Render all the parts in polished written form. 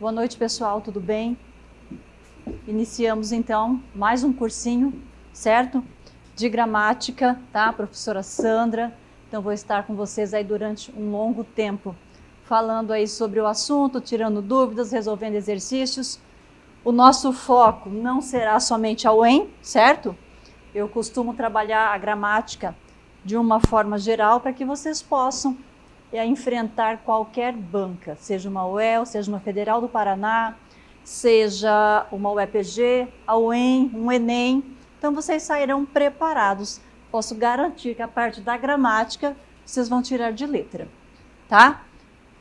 Boa noite, pessoal, tudo bem? Iniciamos, então, mais um cursinho, certo? De gramática, tá? Professora Sandra. Então, vou estar com vocês aí durante um longo tempo, falando aí sobre o assunto, tirando dúvidas, resolvendo exercícios. O nosso foco não será somente a UEM, certo? Eu costumo trabalhar a gramática de uma forma geral para que vocês possam enfrentar qualquer banca, seja uma UEL, seja uma Federal do Paraná, seja uma UEPG, a UEM, um Enem. Então, vocês sairão preparados. Posso garantir que a parte da gramática vocês vão tirar de letra, tá?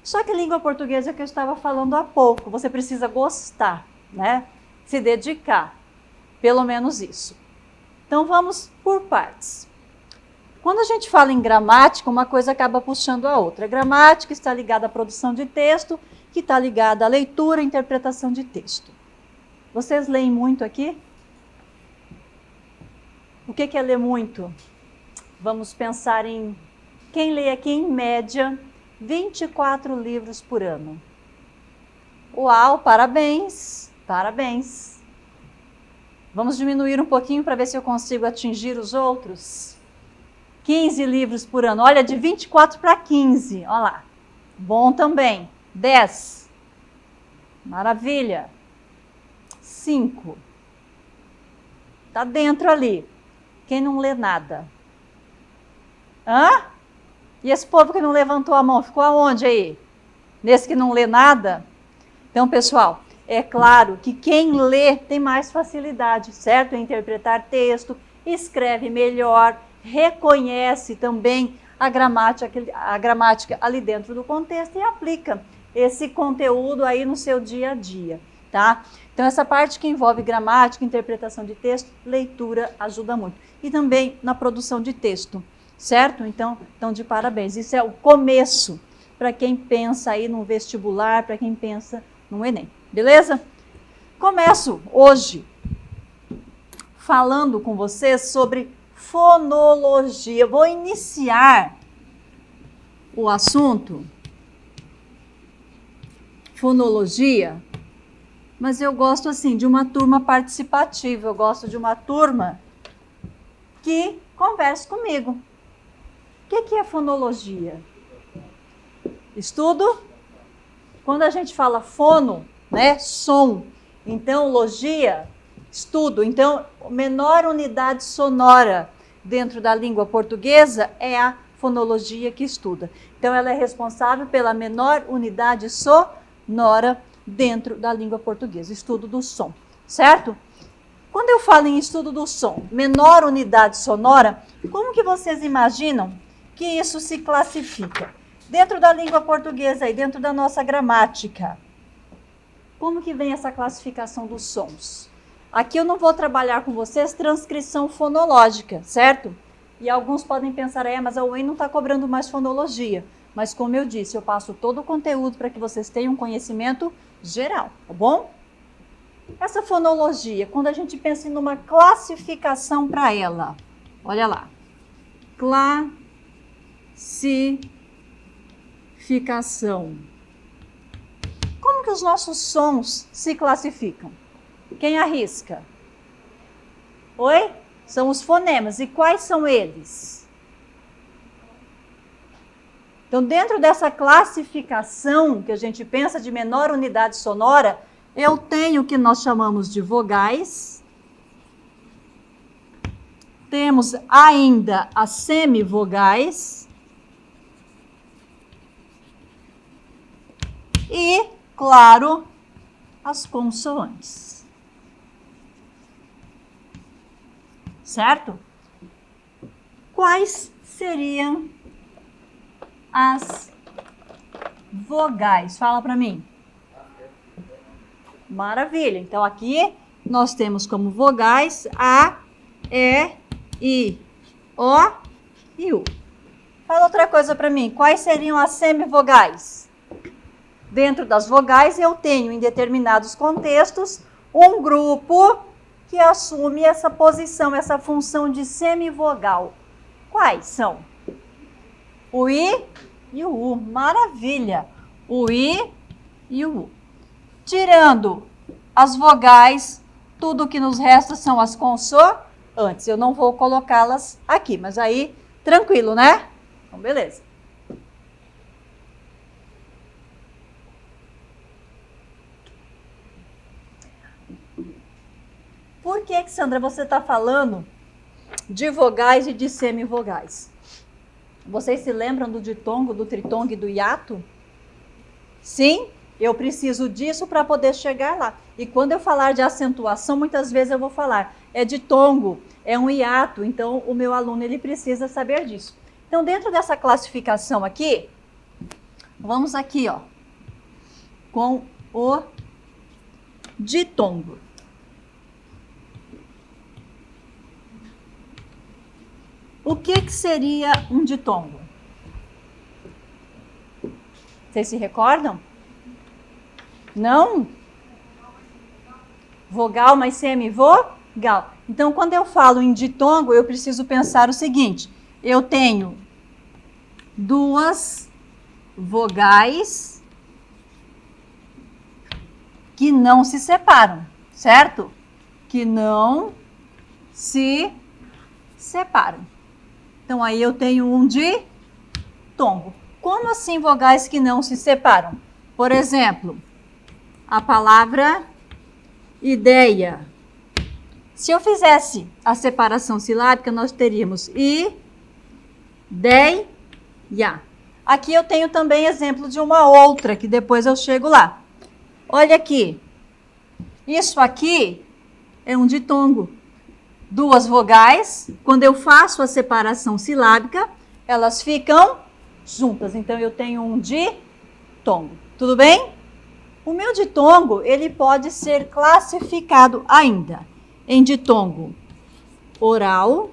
Só que a língua portuguesa que eu estava falando há pouco, você precisa gostar, né? Se dedicar, pelo menos isso. Então, vamos por partes. Quando a gente fala em gramática, uma coisa acaba puxando a outra. A gramática está ligada à produção de texto, que está ligada à leitura e interpretação de texto. Vocês leem muito aqui? O que é ler muito? Vamos pensar em quem lê aqui, em média, 24 livros por ano. Uau, parabéns, parabéns. Vamos diminuir um pouquinho para ver se eu consigo atingir os outros. 15 livros por ano. Olha, de 24 para 15. Olha lá. Bom também. 10. Maravilha. 5. Tá dentro ali. Quem não lê nada? Hã? E esse povo que não levantou a mão, ficou aonde aí? Nesse que não lê nada? Então, pessoal, é claro que quem lê tem mais facilidade, certo? Em interpretar texto, escreve melhor, reconhece também a gramática ali dentro do contexto e aplica esse conteúdo aí no seu dia a dia, tá? Então, essa parte que envolve gramática, interpretação de texto, leitura ajuda muito. E também na produção de texto, certo? Então, de parabéns. Isso é o começo para quem pensa aí no vestibular, para quem pensa no Enem, beleza? Começo hoje falando com vocês sobre fonologia. Vou iniciar o assunto fonologia, mas eu gosto assim de uma turma participativa, eu gosto de uma turma que converse comigo. O que é fonologia? Estudo. Quando a gente fala fono, né, som, então logia, estudo. Então, a menor unidade sonora dentro da língua portuguesa é a fonologia que estuda. Então, ela é responsável pela menor unidade sonora dentro da língua portuguesa, estudo do som, certo? Quando eu falo em estudo do som, menor unidade sonora, como que vocês imaginam que isso se classifica? Dentro da língua portuguesa e dentro da nossa gramática, como que vem essa classificação dos sons? Aqui eu não vou trabalhar com vocês transcrição fonológica, certo? E alguns podem pensar, mas a UEM não está cobrando mais fonologia. Mas como eu disse, eu passo todo o conteúdo para que vocês tenham um conhecimento geral, tá bom? Essa fonologia, quando a gente pensa em uma classificação para ela, olha lá. Classificação. Como que os nossos sons se classificam? Quem arrisca? Oi? São os fonemas. E quais são eles? Então, dentro dessa classificação que a gente pensa de menor unidade sonora, eu tenho o que nós chamamos de vogais. Temos ainda as semivogais. E, claro, as consoantes. Certo? Quais seriam as vogais? Fala para mim. Maravilha. Então, aqui nós temos como vogais A, E, I, O e U. Fala outra coisa para mim. Quais seriam as semivogais? Dentro das vogais, eu tenho, em determinados contextos, um grupo que assume essa posição, essa função de semivogal. Quais são? O I e o U. Maravilha! O I e o U. Tirando as vogais, tudo que nos resta são as consoantes. Eu não vou colocá-las aqui, mas aí, tranquilo, né? Então, beleza. Por que, Sandra, você está falando de vogais e de semivogais? Vocês se lembram do ditongo, do tritongo e do hiato? Sim, eu preciso disso para poder chegar lá. E quando eu falar de acentuação, muitas vezes eu vou falar, é ditongo, é um hiato, então o meu aluno ele precisa saber disso. Então, dentro dessa classificação aqui, vamos aqui, ó, com o ditongo. O que seria um ditongo? Vocês se recordam? Não? Vogal mais semivogal. Então, quando eu falo em ditongo, eu preciso pensar o seguinte. Eu tenho duas vogais que não se separam, certo? Que não se separam. Então, aí eu tenho um ditongo. Como assim vogais que não se separam? Por exemplo, a palavra ideia. Se eu fizesse a separação silábica, nós teríamos ideia. Aqui eu tenho também exemplo de uma outra, que depois eu chego lá. Olha aqui. Isso aqui é um ditongo. Duas vogais, quando eu faço a separação silábica, elas ficam juntas. Então, eu tenho um ditongo. Tudo bem? O meu ditongo, ele pode ser classificado ainda em ditongo oral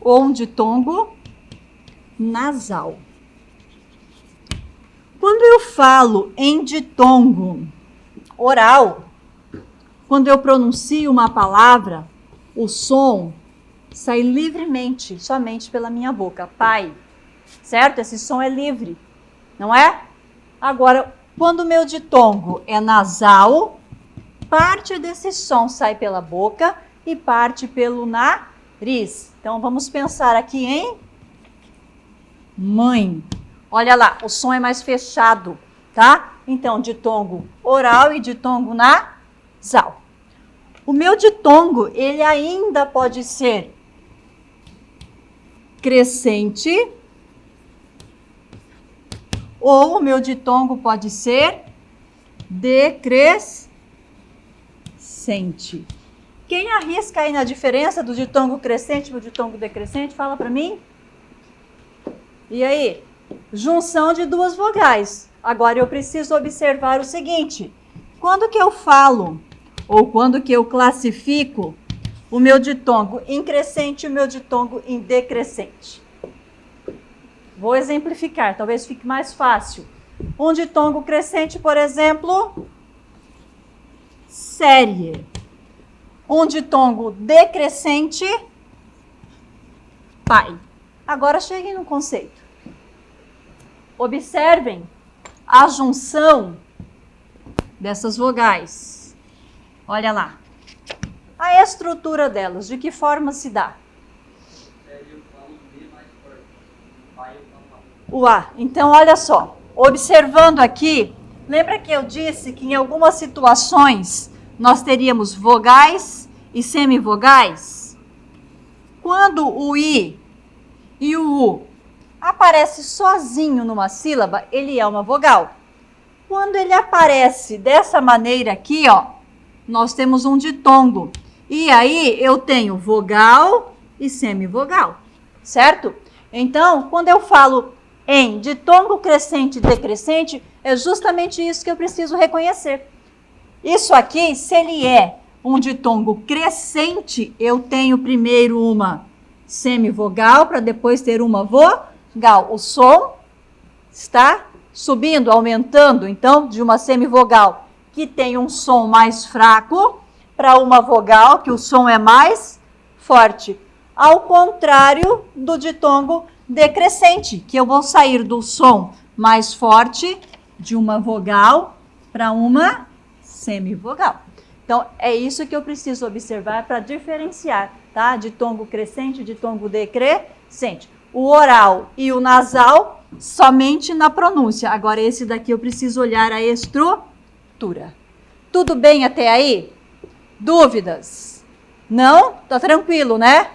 ou um ditongo nasal. Quando eu falo em ditongo oral, quando eu pronuncio uma palavra, o som sai livremente, somente pela minha boca. Pai, certo? Esse som é livre, não é? Agora, quando o meu ditongo é nasal, parte desse som sai pela boca e parte pelo nariz. Então, vamos pensar aqui em mãe. Olha lá, o som é mais fechado, tá? Então, ditongo oral e ditongo nasal. O meu ditongo, ele ainda pode ser crescente ou o meu ditongo pode ser decrescente. Quem arrisca aí na diferença do ditongo crescente e do ditongo decrescente? Fala para mim. E aí? Junção de duas vogais. Agora eu preciso observar o seguinte. Quando que eu falo ou quando que eu classifico o meu ditongo em crescente e o meu ditongo em decrescente? Vou exemplificar, talvez fique mais fácil. Um ditongo crescente, por exemplo, série. Um ditongo decrescente, pai. Agora cheguem no conceito. Observem a junção dessas vogais. Olha lá. A estrutura delas, de que forma se dá? O A. Então, olha só. Observando aqui, lembra que eu disse que em algumas situações nós teríamos vogais e semivogais? Quando o I e o U aparece sozinho numa sílaba, ele é uma vogal. Quando ele aparece dessa maneira aqui, ó, nós temos um ditongo. E aí eu tenho vogal e semivogal, certo? Então, quando eu falo em ditongo crescente e decrescente, é justamente isso que eu preciso reconhecer. Isso aqui, se ele é um ditongo crescente, eu tenho primeiro uma semivogal para depois ter uma vogal. O som está subindo, aumentando, então, de uma semivogal que tem um som mais fraco para uma vogal que o som é mais forte. Ao contrário do ditongo decrescente, que eu vou sair do som mais forte de uma vogal para uma semivogal. Então, é isso que eu preciso observar para diferenciar, tá? De tongo crescente, de tongo decrescente. O oral e o nasal, somente na pronúncia. Agora, esse daqui eu preciso olhar a estrutura. Tudo bem até aí? Dúvidas? Não? Tá tranquilo, né?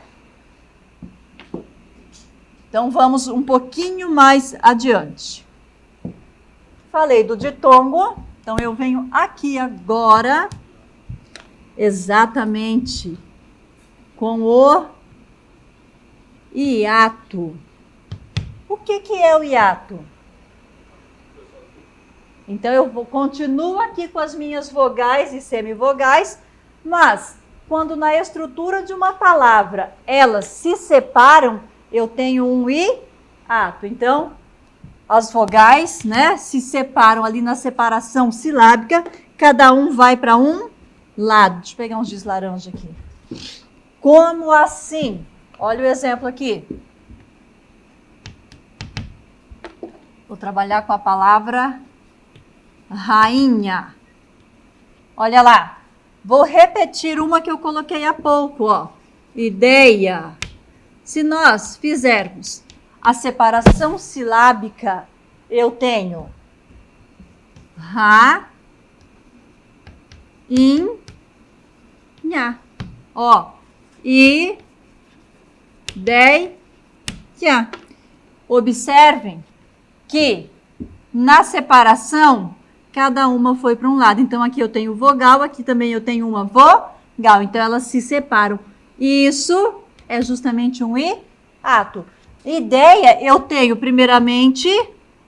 Então, vamos um pouquinho mais adiante. Falei do ditongo, então eu venho aqui agora, exatamente com o hiato. O que é o hiato? Então, eu continuo aqui com as minhas vogais e semivogais, mas quando na estrutura de uma palavra elas se separam, eu tenho um hiato. Então, as vogais, né, se separam ali na separação silábica, cada um vai para um lado. Deixa eu pegar uns giz laranja aqui. Como assim? Olha o exemplo aqui. Vou trabalhar com a palavra rainha. Olha lá. Vou repetir uma que eu coloquei há pouco, ó. Ideia. Se nós fizermos a separação silábica, eu tenho ra, in, nha. Ó, i, dei, nha. Observem que na separação, cada uma foi para um lado. Então, aqui eu tenho vogal, aqui também eu tenho uma vogal. Então, elas se separam. Isso é justamente um hiato. Ideia, eu tenho primeiramente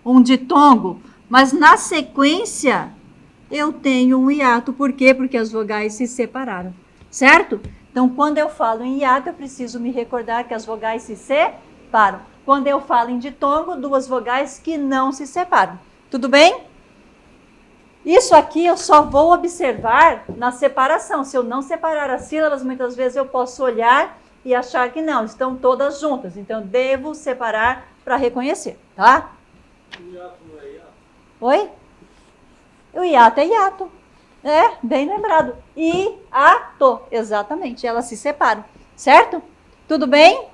um ditongo, mas na sequência eu tenho um hiato. Por quê? Porque as vogais se separaram, certo? Então, quando eu falo em hiato, eu preciso me recordar que as vogais se separam. Quando eu falo em ditongo, duas vogais que não se separam. Tudo bem? Isso aqui eu só vou observar na separação. Se eu não separar as sílabas, muitas vezes eu posso olhar e achar que não, estão todas juntas. Então, devo separar para reconhecer, tá? O hiato não é hiato? Oi? O hiato é hiato. É, bem lembrado. Hiato, exatamente, elas se separam, certo? Tudo bem?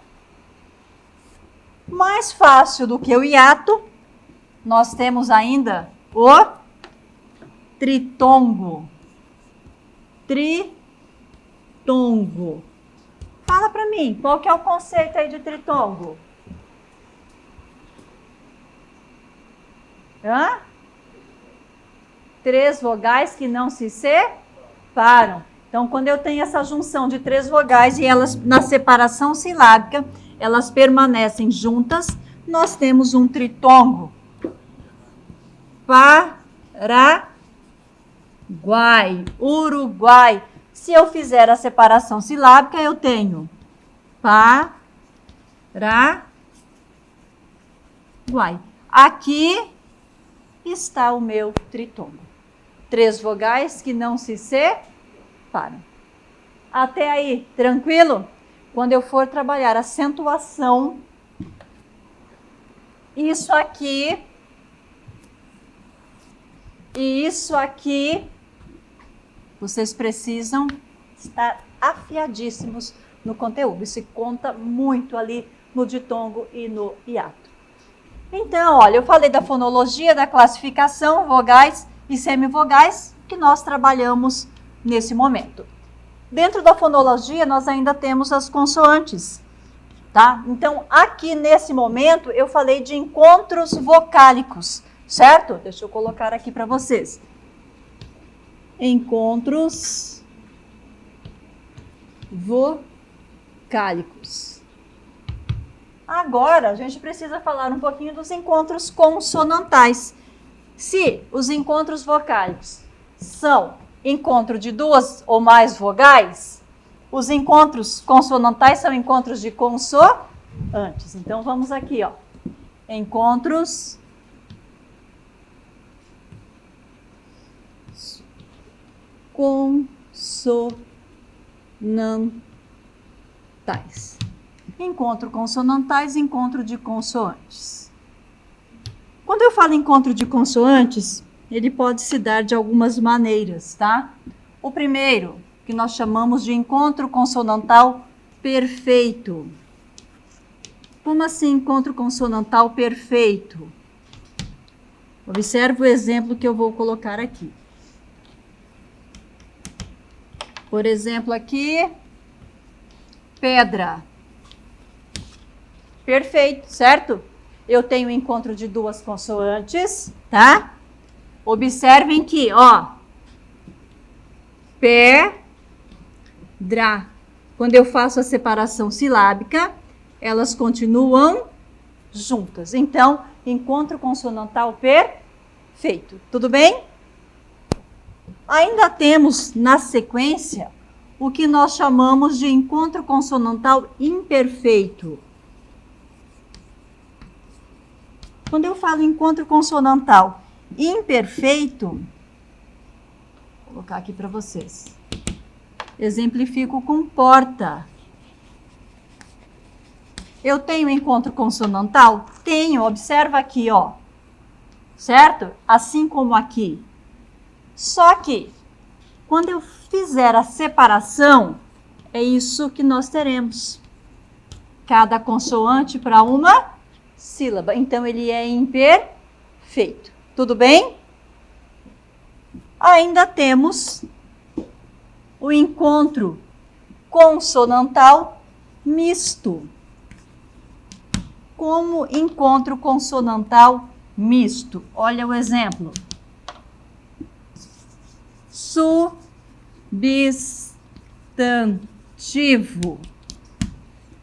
Mais fácil do que o hiato, nós temos ainda o tritongo. Tritongo. Fala para mim, qual que é o conceito aí de tritongo? Hã? 3 vogais que não se separam. Então, quando eu tenho essa junção de 3 vogais e elas, na separação silábica, elas permanecem juntas, nós temos um tritongo. Paraguai, Uruguai. Se eu fizer a separação silábica, eu tenho Paraguai. Aqui está o meu tritongo. 3 vogais que não se separam. Até aí, tranquilo? Quando eu for trabalhar acentuação, isso aqui e isso aqui, vocês precisam estar afiadíssimos no conteúdo. Isso conta muito ali no ditongo e no hiato. Então, olha, eu falei da fonologia, da classificação, vogais e semivogais, que nós trabalhamos nesse momento. Dentro da fonologia, nós ainda temos as consoantes, tá? Então, aqui nesse momento, eu falei de encontros vocálicos, certo? Deixa eu colocar aqui para vocês. Encontros vocálicos. Agora, a gente precisa falar um pouquinho dos encontros consonantais. Se os encontros vocálicos são encontro de 2 ou mais vogais, os encontros consonantais são encontros de consoantes. Então, vamos aqui, ó. Encontros consonantais. Encontro consonantais, encontro de consoantes. Quando eu falo encontro de consoantes, ele pode se dar de algumas maneiras, tá? O primeiro, que nós chamamos de encontro consonantal perfeito. Como assim encontro consonantal perfeito? Observe o exemplo que eu vou colocar aqui. Por exemplo, aqui, pedra. Perfeito, certo? Eu tenho encontro de duas consoantes, tá? Observem que, ó, pedra. Quando eu faço a separação silábica, elas continuam juntas. Então, encontro consonantal perfeito. Tudo bem? Ainda temos na sequência o que nós chamamos de encontro consonantal imperfeito. Quando eu falo encontro consonantal imperfeito, vou colocar aqui para vocês. Exemplifico com porta. Eu tenho encontro consonantal? Tenho, observa aqui, ó. Certo? Assim como aqui. Só que, quando eu fizer a separação, é isso que nós teremos. Cada consoante para uma sílaba. Então, ele é imperfeito. Tudo bem? Ainda temos o encontro consonantal misto. Como encontro consonantal misto? Olha o exemplo. Substantivo.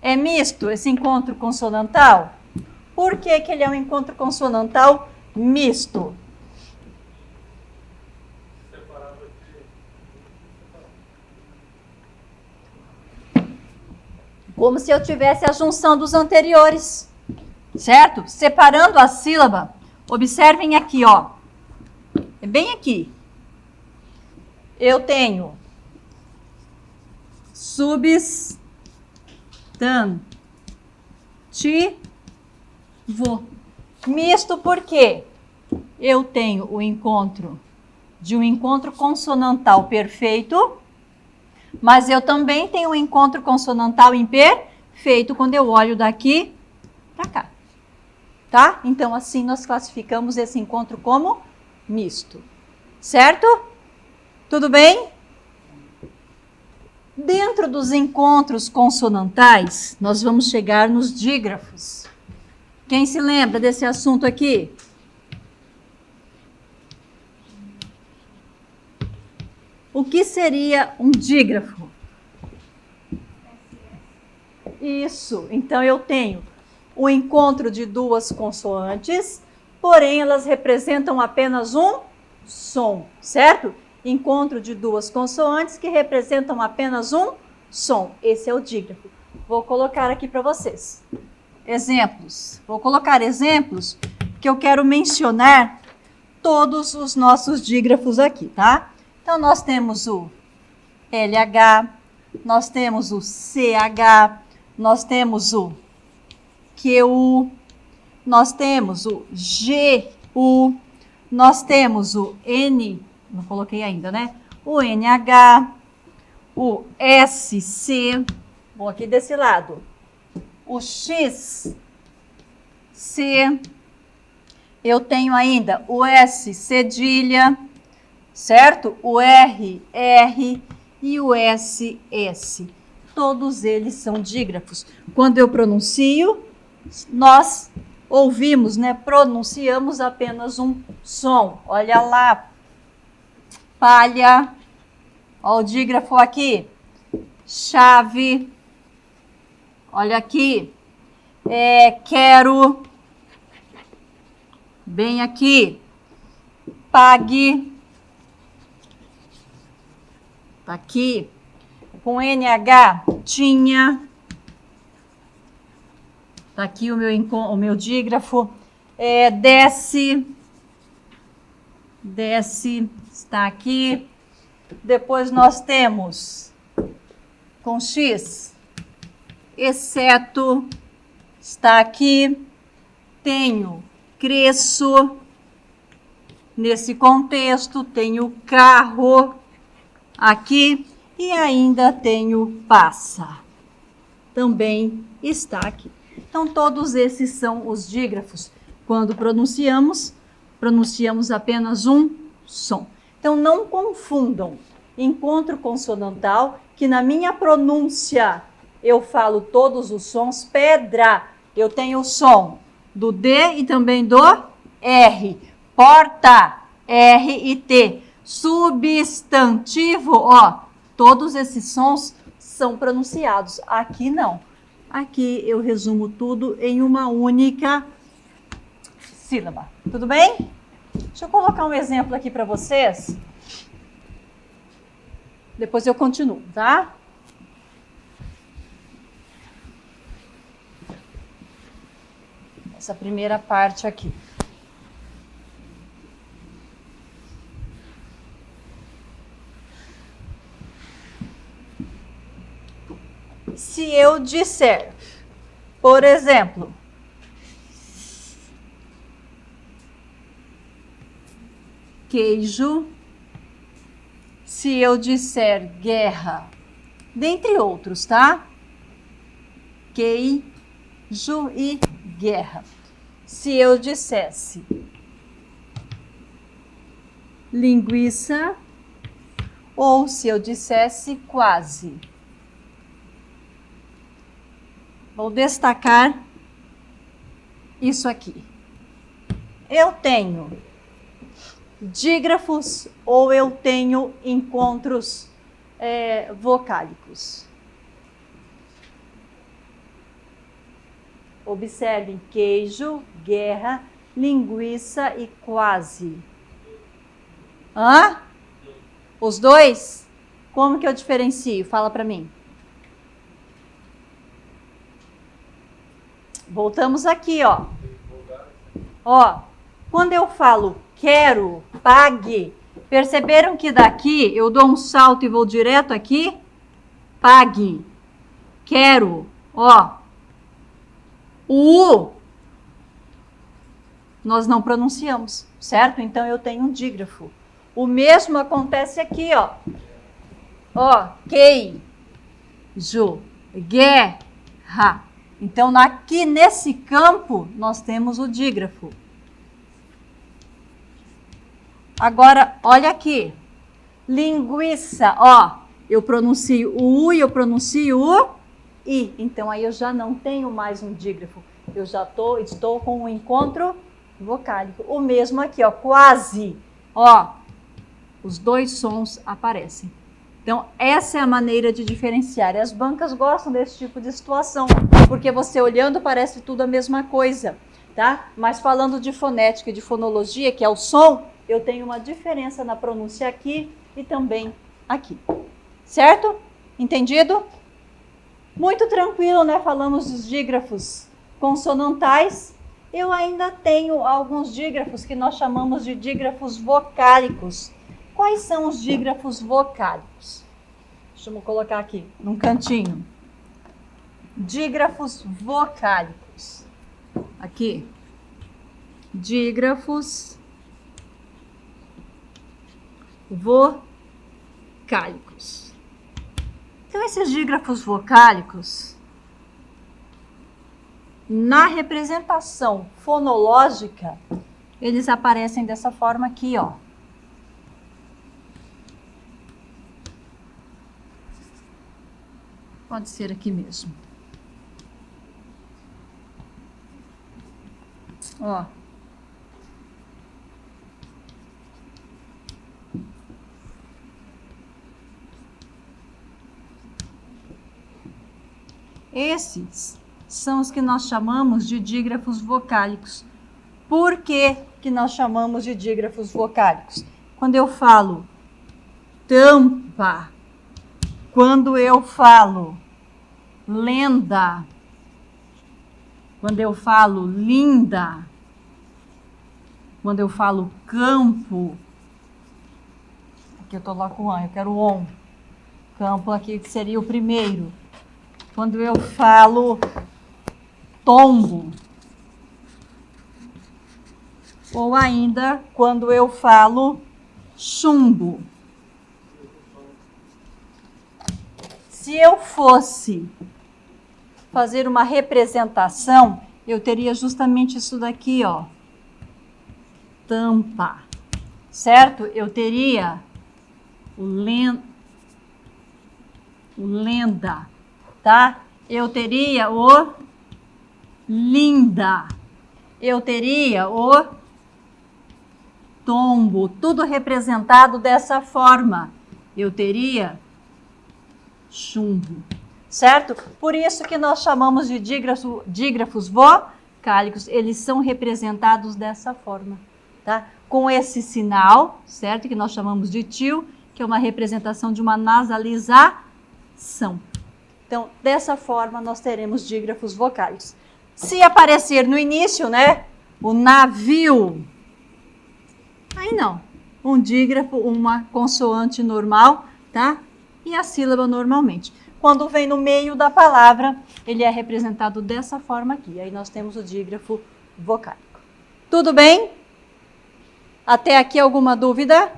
É misto esse encontro consonantal? Por que que ele é um encontro consonantal misto? Como se eu tivesse a junção dos anteriores, certo? Separando a sílaba, observem aqui, ó. É bem aqui. Eu tenho substantivo. Misto por quê? Eu tenho o encontro de um encontro consonantal perfeito, mas eu também tenho um encontro consonantal imperfeito quando eu olho daqui para cá. Tá? Então, assim nós classificamos esse encontro como misto. Certo? Tudo bem? Dentro dos encontros consonantais, nós vamos chegar nos dígrafos. Quem se lembra desse assunto aqui? O que seria um dígrafo? Isso. Então, eu tenho o encontro de duas consoantes, porém, elas representam apenas um som, certo? Encontro de duas consoantes que representam apenas um som. Esse é o dígrafo. Vou colocar aqui para vocês. Exemplos. Vou colocar exemplos que eu quero mencionar todos os nossos dígrafos aqui, tá? Então, nós temos o LH, nós temos o CH, nós temos o QU, nós temos o GU, nós temos o N, não coloquei ainda, né? O NH, o SC, vou aqui desse lado, o XC, eu tenho ainda o S cedilha, certo? O R e o SS. Todos eles são dígrafos. Quando eu pronuncio, nós ouvimos, né? Pronunciamos apenas um som. Olha lá, palha. Olha o dígrafo aqui. Chave. Olha aqui. Quero. Bem aqui. Pague. Tá aqui. Com NH, tinha. Tá aqui o meu dígrafo. Desce. Desce. Está aqui. Depois nós temos com X. Exceto. Está aqui. Tenho. Cresço. nesse contexto, tenho carro aqui e ainda tenho passa. Também está aqui. Então, todos esses são os dígrafos. Quando pronunciamos apenas um som. Então, não confundam encontro consonantal, que na minha pronúncia eu falo todos os sons. Pedra, eu tenho o som do D e também do R. Porta, R e T. Substantivo, ó, todos esses sons são pronunciados. Aqui não. Aqui eu resumo tudo em uma única sílaba. Tudo bem? Deixa eu colocar um exemplo aqui para vocês. Depois eu continuo, tá? Essa primeira parte aqui. Se eu disser, por exemplo, queijo, se eu disser guerra, dentre outros, tá? Queijo e guerra. Se eu dissesse linguiça, ou se eu dissesse quase. Vou destacar isso aqui. Eu tenho dígrafos ou eu tenho encontros vocálicos. Observem: queijo, guerra, linguiça e quase. Hã? Os dois? Como que eu diferencio? Fala para mim. Voltamos aqui, ó. Ó, quando eu falo quero, pague, perceberam que daqui eu dou um salto e vou direto aqui? Pague. Quero, ó. O U nós não pronunciamos, certo? Então eu tenho um dígrafo. O mesmo acontece aqui, ó. Ó, queijo, guerra. Então, aqui nesse campo, nós temos o dígrafo. Agora, olha aqui. Linguiça, ó. Eu pronuncio o U e eu pronuncio o I. Então, aí eu já não tenho mais um dígrafo. Eu já estou com um encontro vocálico. O mesmo aqui, ó. Quase. Ó, os dois sons aparecem. Então, essa é a maneira de diferenciar. E as bancas gostam desse tipo de situação, porque você olhando parece tudo a mesma coisa, tá? Mas falando de fonética e de fonologia, que é o som, eu tenho uma diferença na pronúncia aqui e também aqui. Certo? Entendido? Muito tranquilo, né? Falamos dos dígrafos consonantais. Eu ainda tenho alguns dígrafos que nós chamamos de dígrafos vocálicos. Quais são os dígrafos vocálicos? Deixa eu colocar aqui, num cantinho. Dígrafos vocálicos. Aqui. Dígrafos vocálicos. Então, esses dígrafos vocálicos, na representação fonológica, eles aparecem dessa forma aqui, ó. Pode ser aqui mesmo. Ó. Esses são os que nós chamamos de dígrafos vocálicos. Por que que nós chamamos de dígrafos vocálicos? Quando eu falo tampa, quando eu falo lenda, quando eu falo linda, quando eu falo campo, aqui eu tô lá com o an, eu quero o on, campo aqui que seria o primeiro. Quando eu falo tombo, Ou ainda, quando eu falo chumbo. Se eu fosse fazer uma representação, eu teria justamente isso daqui, ó. Tampa. Certo? Eu teria o lenda, tá? Eu teria o linda. Eu teria o tombo, tudo representado dessa forma. Eu teria chumbo, certo? Por isso que nós chamamos de dígrafos vocálicos, eles são representados dessa forma, tá? Com esse sinal, certo? Que nós chamamos de til, que é uma representação de uma nasalização. Então, dessa forma, nós teremos dígrafos vocálicos. Se aparecer no início, né, o navio, aí não. Um dígrafo, uma consoante normal, tá? E a sílaba normalmente. Quando vem no meio da palavra, ele é representado dessa forma aqui. Aí nós temos o dígrafo vocálico. Tudo bem? Até aqui alguma dúvida?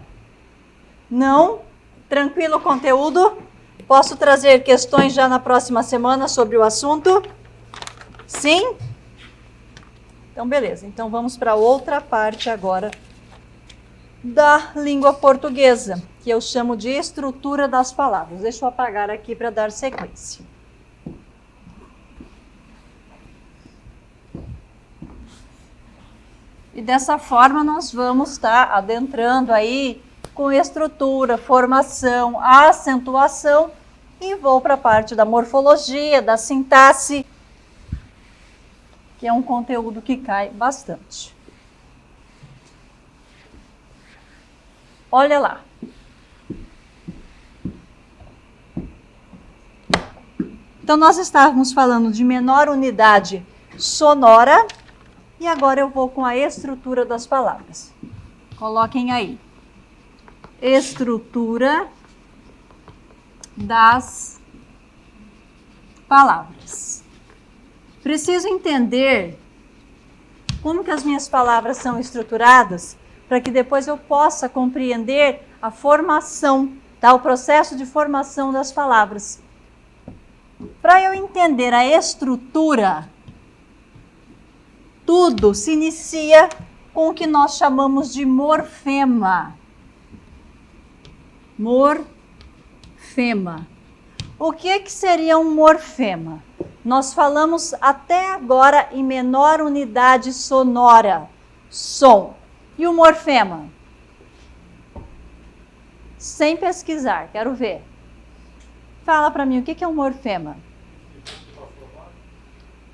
Não? Tranquilo o conteúdo? Posso trazer questões já na próxima semana sobre o assunto? Sim? Então, beleza. Então, vamos para outra parte agora da língua portuguesa, que eu chamo de estrutura das palavras. Deixa eu apagar aqui para dar sequência. E dessa forma nós vamos estar adentrando aí com estrutura, formação, acentuação e vou para a parte da morfologia, da sintaxe, que é um conteúdo que cai bastante. Olha lá. Então, nós estávamos falando de menor unidade sonora e agora eu vou com a estrutura das palavras. Coloquem aí. Estrutura das palavras. Preciso entender como que as minhas palavras são estruturadas para que depois eu possa compreender a formação, tá? O processo de formação das palavras. Para eu entender a estrutura, tudo se inicia com o que nós chamamos de morfema. Morfema. O que seria um morfema? Nós falamos até agora em menor unidade sonora, som. E o morfema? Sem pesquisar, quero ver. Fala para mim, o que é um morfema?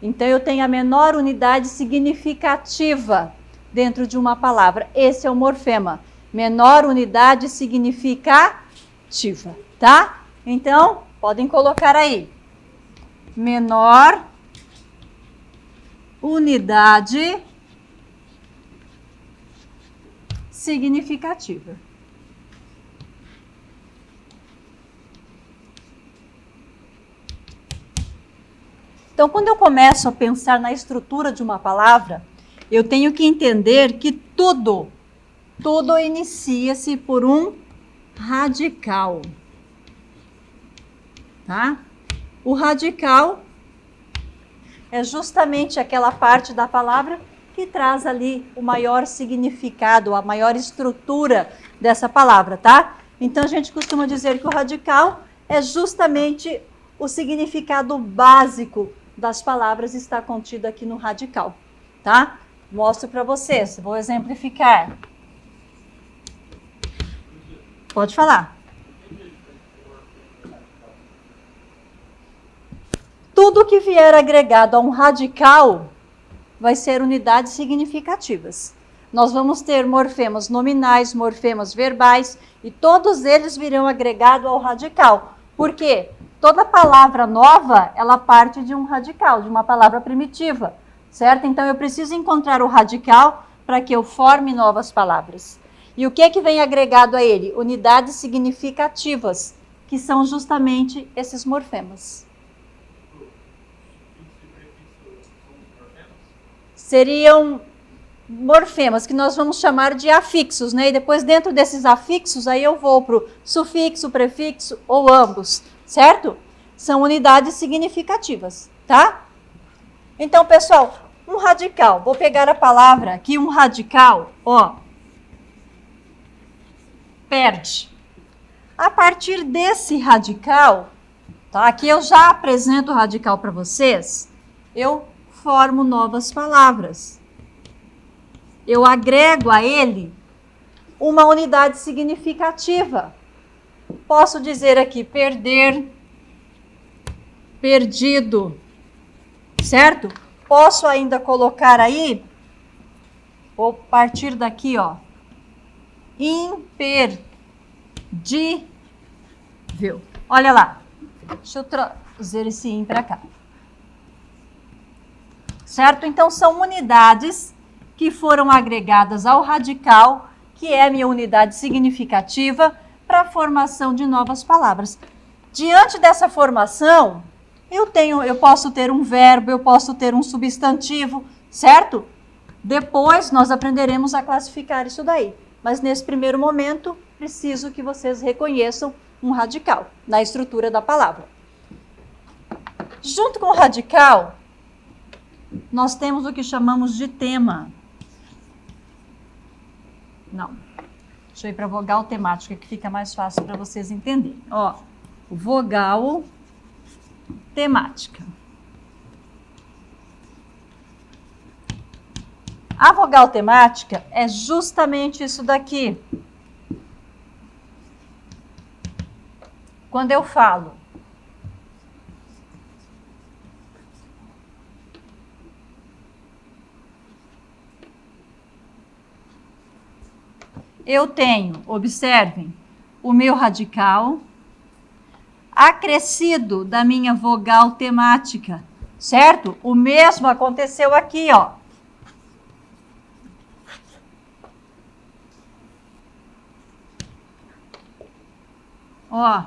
Então, eu tenho a menor unidade significativa dentro de uma palavra. Esse é o morfema. Menor unidade significativa, tá? Então, podem colocar aí. Menor unidade significativa. Então, quando eu começo a pensar na estrutura de uma palavra, eu tenho que entender que tudo inicia-se por um radical. Tá? O radical é justamente aquela parte da palavra que traz ali o maior significado, a maior estrutura dessa palavra, tá? Então, a gente costuma dizer que o radical é justamente o significado básico das palavras está contido aqui no radical, tá? Mostro para vocês, vou exemplificar. Pode falar. Tudo que vier agregado a um radical vai ser unidades significativas. Nós vamos ter morfemas nominais, morfemas verbais, e todos eles virão agregado ao radical. Por quê? Toda palavra nova, ela parte de um radical, de uma palavra primitiva, certo? Então, eu preciso encontrar o radical para que eu forme novas palavras. E o que vem agregado a ele? Unidades significativas, que são justamente esses morfemas. Seriam morfemas que nós vamos chamar de afixos, né? E depois dentro desses afixos, aí eu vou para o sufixo, prefixo ou ambos, certo? São unidades significativas, tá? Então, pessoal, um radical. Vou pegar a palavra aqui, um radical, ó. Perde. A partir desse radical, tá? Aqui eu já apresento o radical para vocês. Eu formo novas palavras. Eu agrego a ele uma unidade significativa. Posso dizer aqui perder, perdido, certo? Posso ainda colocar aí, vou partir daqui, ó, imperdível. Olha lá, deixa eu trazer esse im para cá. Certo? Então, são unidades que foram agregadas ao radical, que é a minha unidade significativa, para a formação de novas palavras. Diante dessa formação, eu posso ter um verbo, eu posso ter um substantivo, certo? Depois nós aprenderemos a classificar isso daí. Mas nesse primeiro momento, preciso que vocês reconheçam um radical na estrutura da palavra. Junto com o radical, nós temos o que chamamos de tema. Não. Deixa eu ir para a vogal temática, que fica mais fácil para vocês entenderem. Ó, vogal temática. A vogal temática é justamente isso daqui. Quando eu falo eu tenho, observem, o meu radical acrescido da minha vogal temática, certo? O mesmo aconteceu aqui, ó. Ó,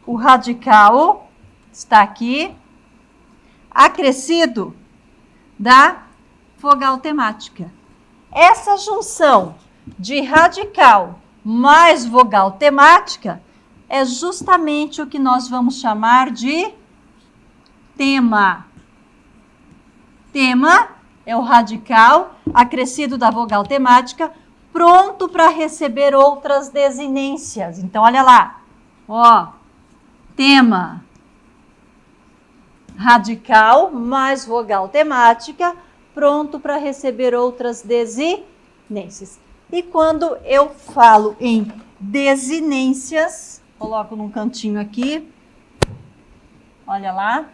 o radical está aqui, acrescido da vogal temática. Essa junção de radical mais vogal temática é justamente o que nós vamos chamar de tema. Tema é o radical acrescido da vogal temática, pronto para receber outras desinências. Então, olha lá, ó, tema, radical mais vogal temática, pronto para receber outras desinências. E quando eu falo em desinências, coloco num cantinho aqui, olha lá,